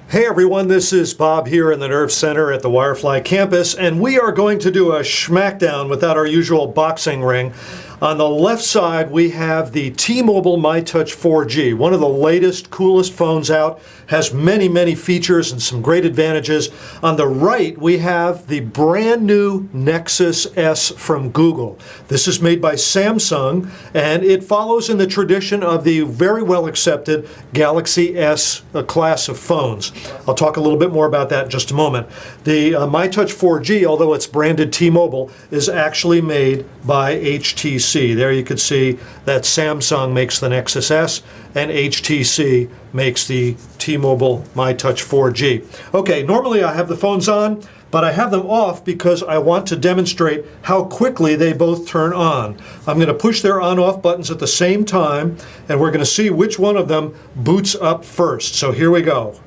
Hey everyone, this is Bob here in the Nerve Center at the Wirefly campus, and we are going to do a Schmackdown without our usual boxing ring. On the left side, we have the T-Mobile myTouch 4G, one of the latest, coolest phones out, has many, many features and some great advantages. On the right, we have the brand new Nexus S from Google. This is made by Samsung, and it follows in the tradition of the very well accepted Galaxy S class of phones. I'll talk a little bit more about that in just a moment. The myTouch 4G, although it's branded T-Mobile, is actually made by HTC. There you can see that Samsung makes the Nexus S and HTC makes the T-Mobile myTouch 4G. Okay, normally I have the phones on, but I have them off because I want to demonstrate how quickly they both turn on. I'm going to push their on-off buttons at the same time, and we're going to see which one of them boots up first. So here we go.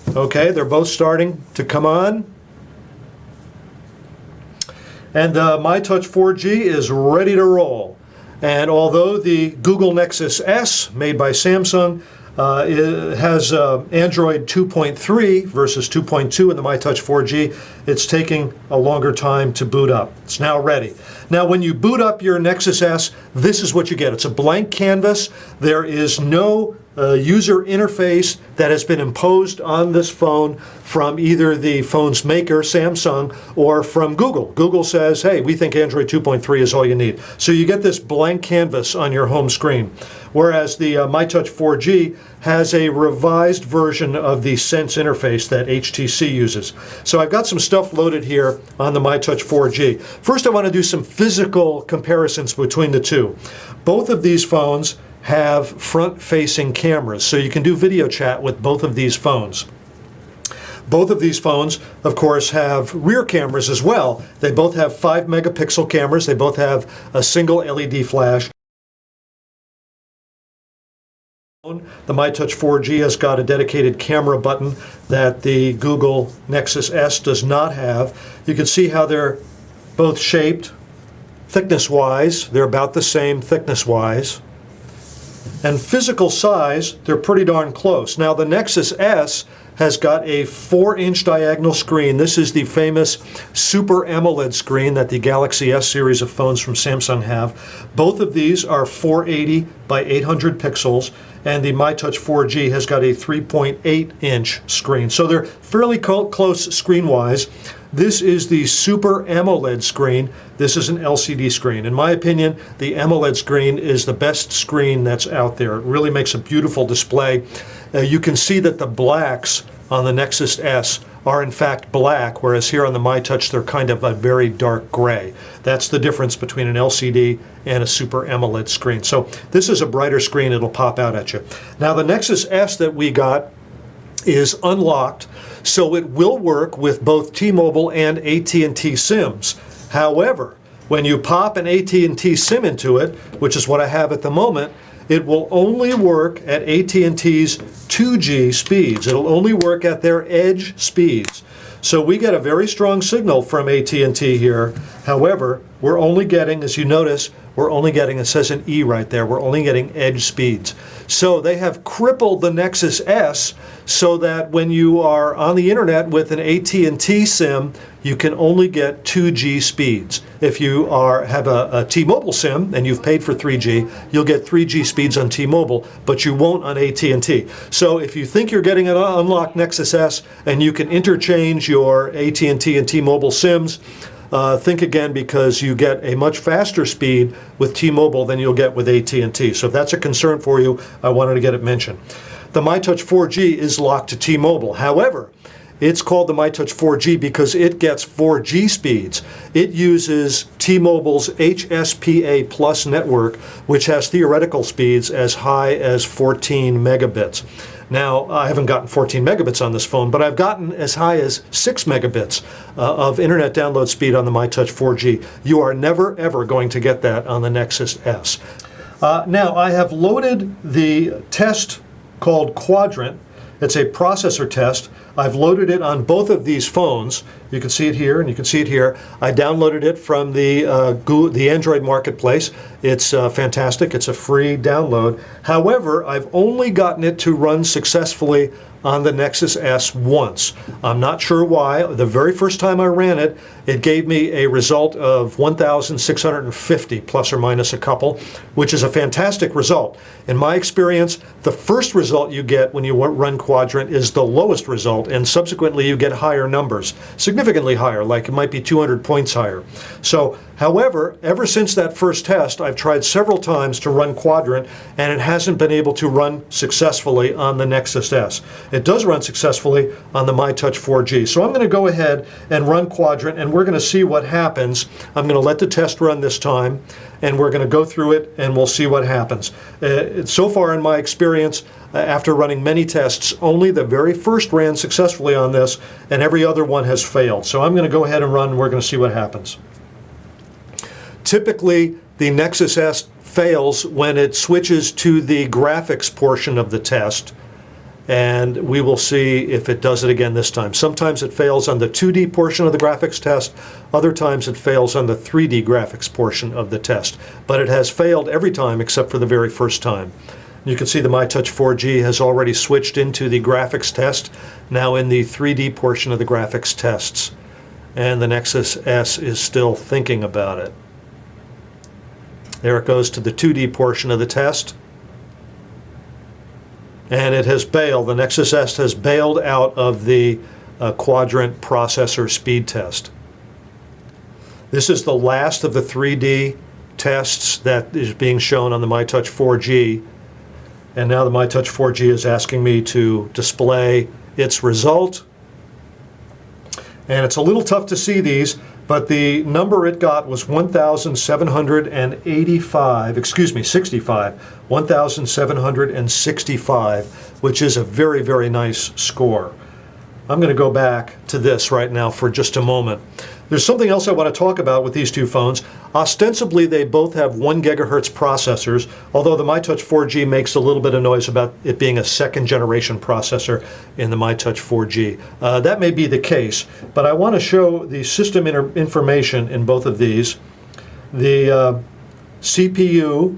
Okay, they're both starting to come on. And the myTouch 4G is ready to roll. And although the Google Nexus S, made by Samsung, it has Android 2.3 versus 2.2 in the myTouch 4G, it's taking a longer time to boot up. It's now ready. Now when you boot up your Nexus S, this is what you get. It's a blank canvas. There is no user interface that has been imposed on this phone from either the phone's maker, Samsung, or from Google. Google says, hey, we think Android 2.3 is all you need. So you get this blank canvas on your home screen. Whereas the myTouch 4G has a revised version of the Sense interface that HTC uses. So I've got some stuff loaded here on the myTouch 4G. First, I want to do some physical comparisons between the two. Both of these phones have front-facing cameras, so you can do video chat with both of these phones. Both of these phones, of course, have rear cameras as well. They both have 5-megapixel cameras. They both have a single LED flash. The myTouch 4G has got a dedicated camera button that the Google Nexus S does not have. You can see how they're both shaped thickness-wise. They're about the same thickness-wise. And physical size, they're pretty darn close. Now the Nexus S has got a 4-inch diagonal screen. This is the famous Super AMOLED screen that the Galaxy S series of phones from Samsung have. Both of these are 480 by 800 pixels, and the myTouch 4G has got a 3.8-inch screen. So they're fairly close screen-wise. This is the Super AMOLED screen. This is an LCD screen. In my opinion, the AMOLED screen is the best screen that's out there. It really makes a beautiful display. You can see that the blacks on the Nexus S are in fact black, whereas here on the myTouch they're kind of a very dark gray. That's the difference between an LCD and a Super AMOLED screen. So this is a brighter screen, it'll pop out at you. Now the Nexus S that we got is unlocked, so it will work with both T-Mobile and at&t SIMs. However, when you pop an at&t SIM into it, which is what I have at the moment, it will only work at at&t's 2G speeds. It'll only work at their edge speeds. So we get a very strong signal from at&t here. However, we're only getting, as you notice, we're only getting, it says an E right there, we're only getting edge speeds. So they have crippled the Nexus S so that when you are on the internet with an at&t SIM, you can only get 2G speeds. If you have a T-Mobile SIM and you've paid for 3G, you'll get 3G speeds on T-Mobile, but you won't on at&t. So if you think you're getting an unlocked Nexus S and you can interchange your at&t and T-Mobile SIMs, think again, because you get a much faster speed with T-Mobile than you'll get with at&t. So if that's a concern for you, I wanted to get it mentioned. The myTouch 4G is locked to T-Mobile. However, it's called the myTouch 4G because it gets 4G speeds. It uses T-Mobile's HSPA Plus network, which has theoretical speeds as high as 14 megabits. Now, I haven't gotten 14 megabits on this phone, but I've gotten as high as 6 megabits of internet download speed on the myTouch 4G. You are never, ever going to get that on the Nexus S. Now, I have loaded the test called Quadrant. It's a processor test. I've loaded it on both of these phones. You can see it here and you can see it here. I downloaded it from the Android marketplace. It's fantastic. It's a free download. However, I've only gotten it to run successfully on the Nexus S once. I'm not sure why. The very first time I ran it, it gave me a result of 1,650 plus or minus a couple, which is a fantastic result. In my experience, the first result you get when you run Quadrant is the lowest result, and subsequently you get higher numbers, significantly higher, like it might be 200 points higher. So, however, ever since that first test, I've tried several times to run Quadrant, and it hasn't been able to run successfully on the Nexus S. It does run successfully on the myTouch 4G. So I'm going to go ahead and run Quadrant, and we're going to see what happens. I'm going to let the test run this time, and we're going to go through it, and we'll see what happens. So far in my experience, after running many tests, only the very first ran successfully on this, and every other one has failed. So I'm going to go ahead and run, and we're going to see what happens. Typically, the Nexus S fails when it switches to the graphics portion of the test, and we will see if it does it again this time. Sometimes it fails on the 2D portion of the graphics test, other times it fails on the 3D graphics portion of the test, but it has failed every time except for the very first time. You can see the myTouch 4G has already switched into the graphics test, now in the 3D portion of the graphics tests, and the Nexus S is still thinking about it. There it goes to the 2D portion of the test. And it has bailed. The Nexus S has bailed out of the Quadrant processor speed test. This is the last of the 3D tests that is being shown on the myTouch 4G. And now the myTouch 4G is asking me to display its result. And it's a little tough to see these, but the number it got was 1,765, 1,765, which is a very, very nice score. I'm going to go back to this right now for just a moment. There's something else I want to talk about with these two phones. Ostensibly, they both have 1 gigahertz processors, although the myTouch 4G makes a little bit of noise about it being a second generation processor in the myTouch 4G. That may be the case, but I want to show the system information in both of these. The CPU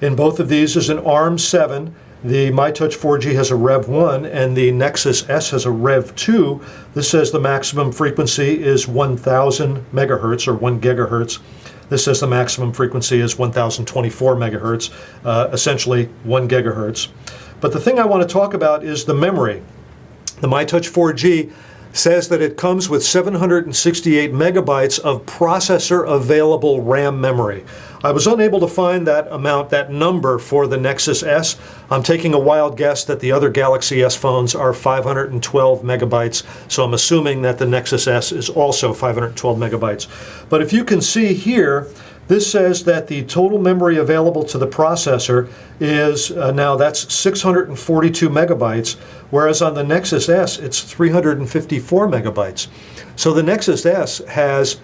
in both of these is an ARM7. The myTouch 4G has a Rev 1 and the Nexus S has a Rev 2. This says the maximum frequency is 1,000 megahertz or 1 gigahertz. This says the maximum frequency is 1,024 megahertz, essentially 1 gigahertz. But the thing I want to talk about is the memory. The myTouch 4G says that it comes with 768 megabytes of processor available RAM memory. I was unable to find that amount, that number for the Nexus S. I'm taking a wild guess that the other Galaxy S phones are 512 megabytes, so I'm assuming that the Nexus S is also 512 megabytes. But if you can see here, this says that the total memory available to the processor is, now that's 642 megabytes, whereas on the Nexus S, it's 354 megabytes. So the Nexus S has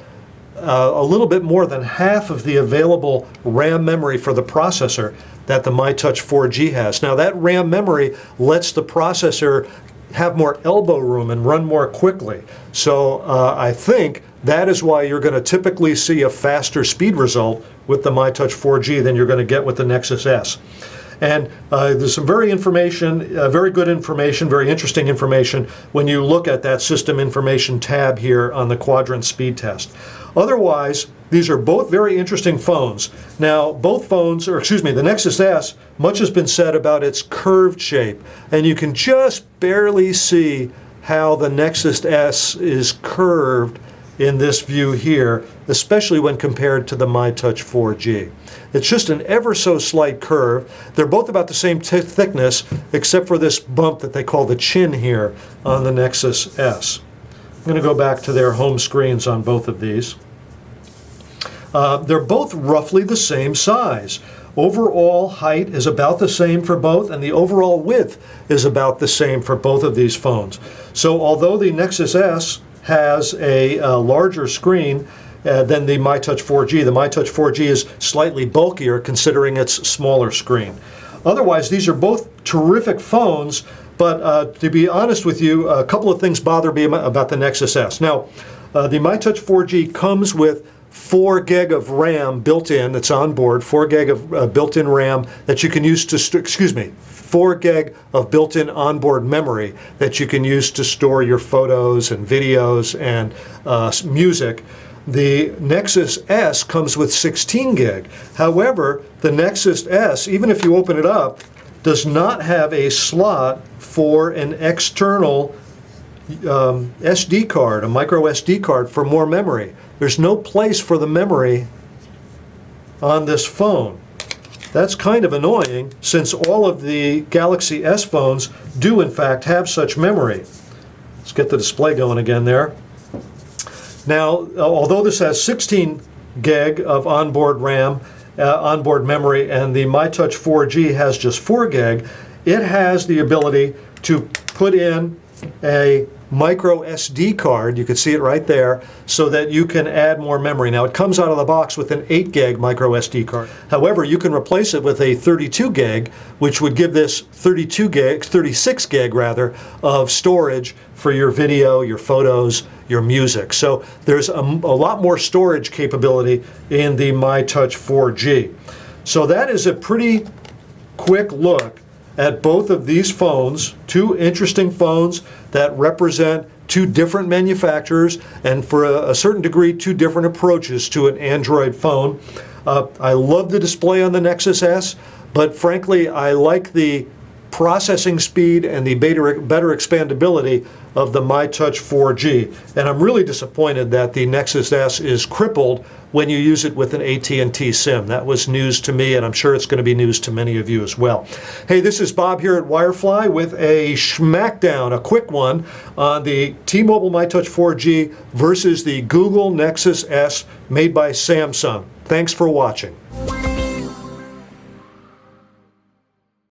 a little bit more than half of the available RAM memory for the processor that the myTouch 4G has. Now that RAM memory lets the processor have more elbow room and run more quickly. So I think that is why you're going to typically see a faster speed result with the myTouch 4G than you're going to get with the Nexus S. And there's some very good information, very interesting information when you look at that system information tab here on the Quadrant speed test. Otherwise, these are both very interesting phones. Now, both phones, or excuse me, the Nexus S, much has been said about its curved shape, and you can just barely see how the Nexus S is curved in this view here, especially when compared to the myTouch 4G. It's just an ever so slight curve. They're both about the same thickness, except for this bump that they call the chin here on the Nexus S. I'm going to go back to their home screens on both of these. They're both roughly the same size. Overall height is about the same for both, and the overall width is about the same for both of these phones. So although the Nexus S has a larger screen than the myTouch 4G, the myTouch 4G is slightly bulkier considering its smaller screen. Otherwise, these are both terrific phones, But to be honest with you, a couple of things bother me about the Nexus S. Now, the myTouch 4G comes with 4 gig of RAM built in, that's on board, 4 gig of built-in RAM that you can use to, 4 gig of built-in onboard memory that you can use to store your photos and videos and music. The Nexus S comes with 16 gig. However, the Nexus S, even if you open it up, does not have a slot for an external SD card, a micro SD card for more memory. There's no place for the memory on this phone. That's kind of annoying since all of the Galaxy S phones do in fact have such memory. Let's get the display going again there. Now, although this has 16 gig of onboard RAM, onboard memory, and the myTouch 4G has just 4 gig, it has the ability to put in a micro SD card, you can see it right there, so that you can add more memory. Now it comes out of the box with an 8 gig micro SD card. However, you can replace it with a 32 gig, which would give this 36 gig rather, of storage for your video, your photos, your music. So there's a lot more storage capability in the myTouch 4G. So that is a pretty quick look at both of these phones, 2 interesting phones that represent 2 different manufacturers and for a certain degree 2 different approaches to an Android phone. I love the display on the Nexus S, but frankly I like the processing speed and the better expandability of the myTouch 4G. And I'm really disappointed that the Nexus S is crippled when you use it with an AT&T SIM. That was news to me, and I'm sure it's going to be news to many of you as well. Hey, this is Bob here at Wirefly with a Schmackdown, a quick one on the T-Mobile myTouch 4G versus the Google Nexus S made by Samsung. Thanks for watching.